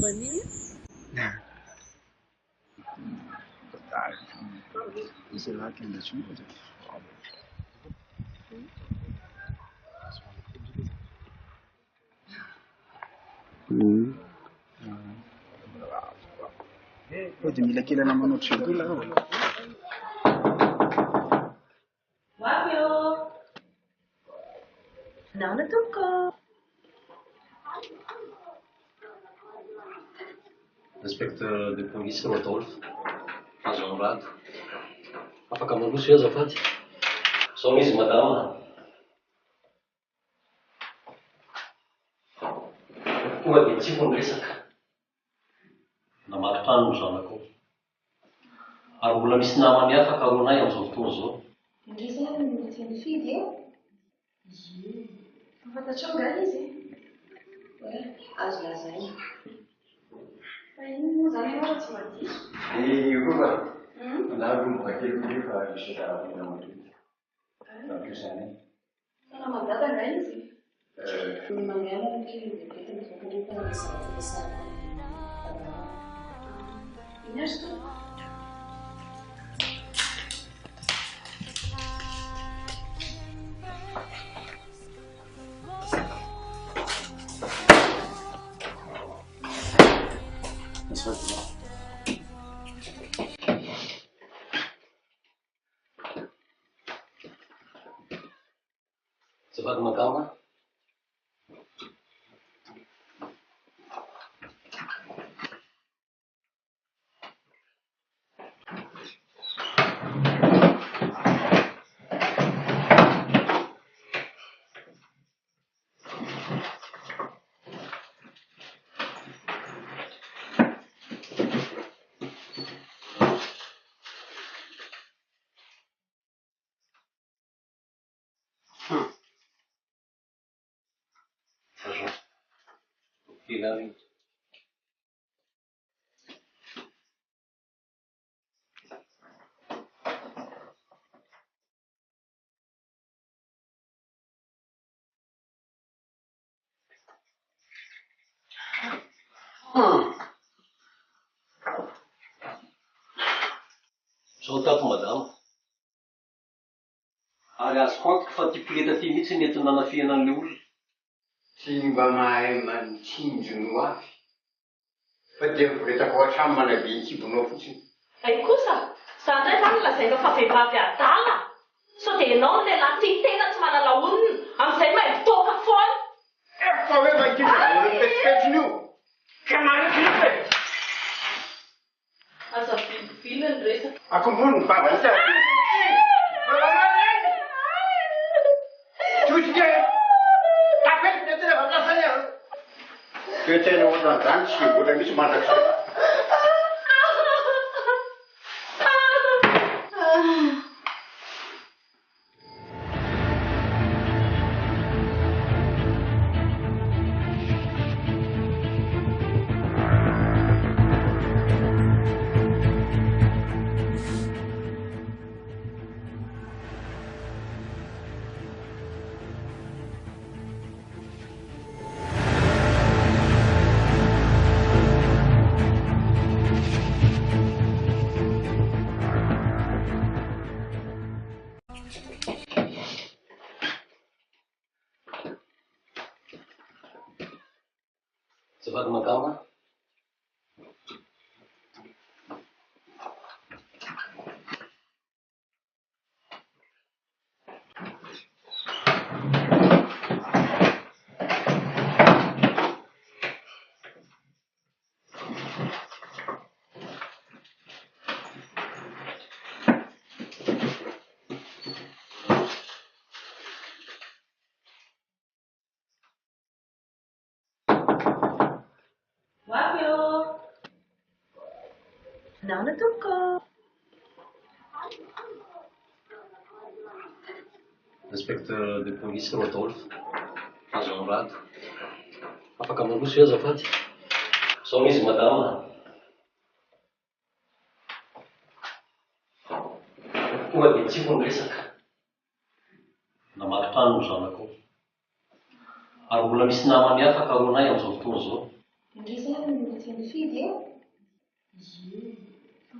Is it like in the street? Pode me aqui na mão no chão lá. Wapyo. Naona tuko. Inspecteur de police Rodolphe, Azonrado. Afaka mandroso io azafady. Sao izy madama. Tonga dia tsy fondresaka. Namaky trano ny zanako. Ary mbola misy namany hafa karonay amin'izao fotoana izao. Indray zany no tsy mifidy e? Fantatra ngany izy e? Azo lazaina. Fa ino moa zany ianao tsy madio? Io koa fa na mbola kely koa fa misy karazana namana. Sana mandada nga izy? Ny mangiana ny kely bebety ny fakarita ny zavatra iny azy to? Azafady madama. Hilary. Zao tato madama. Ary azo antoka fa ty pileta ty mihitsy nety nanafiana an'ilay olona. Tsy mba mahay manitsinjo no avy. Fa dia mivoretako hatramy manabe ny kibonao fotsiny. Ay kosa, za ndray zany lazaina fa vehivavy adala. So dia ianao ny lehilahy tia tena tsy manala onona, amin'izay mahay votoaka foana. Efa hoe mankidiny petipetiny io. Ka marify e. Aza vilivily ny resaka. Akombony ny bavany sa. Tosika e. Tapety ny tena fampiasany aho. Ke tena ohatran'izany tsy mbola misy mandrakizay. Azafady madama. Wapyo. Naona tuko. Inspecteur de police Rodolphe, Azonrado. Afaka mandroso io azafady. Sao izy madama. Tonga dia tsy fondresaka. Namaky trano ny zanako. Ary mbola misy namany hafa karonay amin'izao fotoana izao. Indrisy ny fidy eo.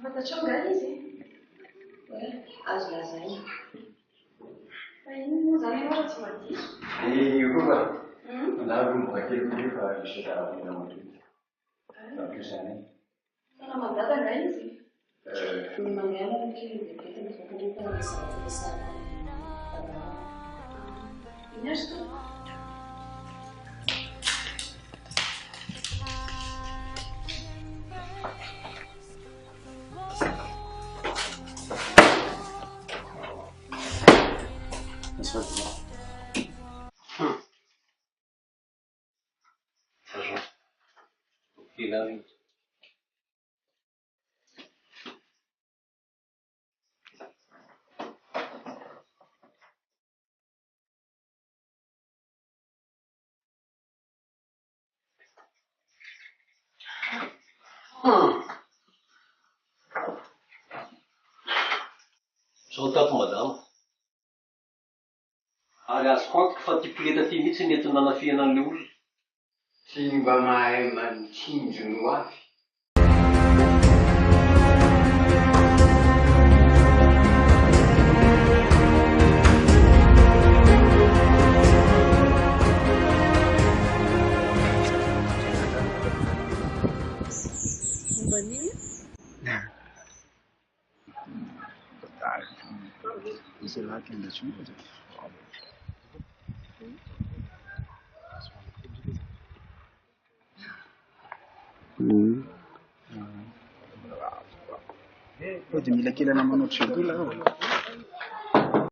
Fantatrao angaly izy. Azo lazaina. Fa iny moa zany ianao raha tsy madiso. Io koa na mboka kely koa fa misy raha namantoy. Io zany. Tena madada nga izy. Mangiana kely dia tena fakarita ny zavatra Iny azo to. Filami. Zao tato madama. Ary azoko antoka fa ty pileta ty mihitsy nety nanafiana an'le olona. Tsy mba mahay manitsinjo ny hoavy. Você lá que ainda tinha pode me daquele na mão no chegou lá.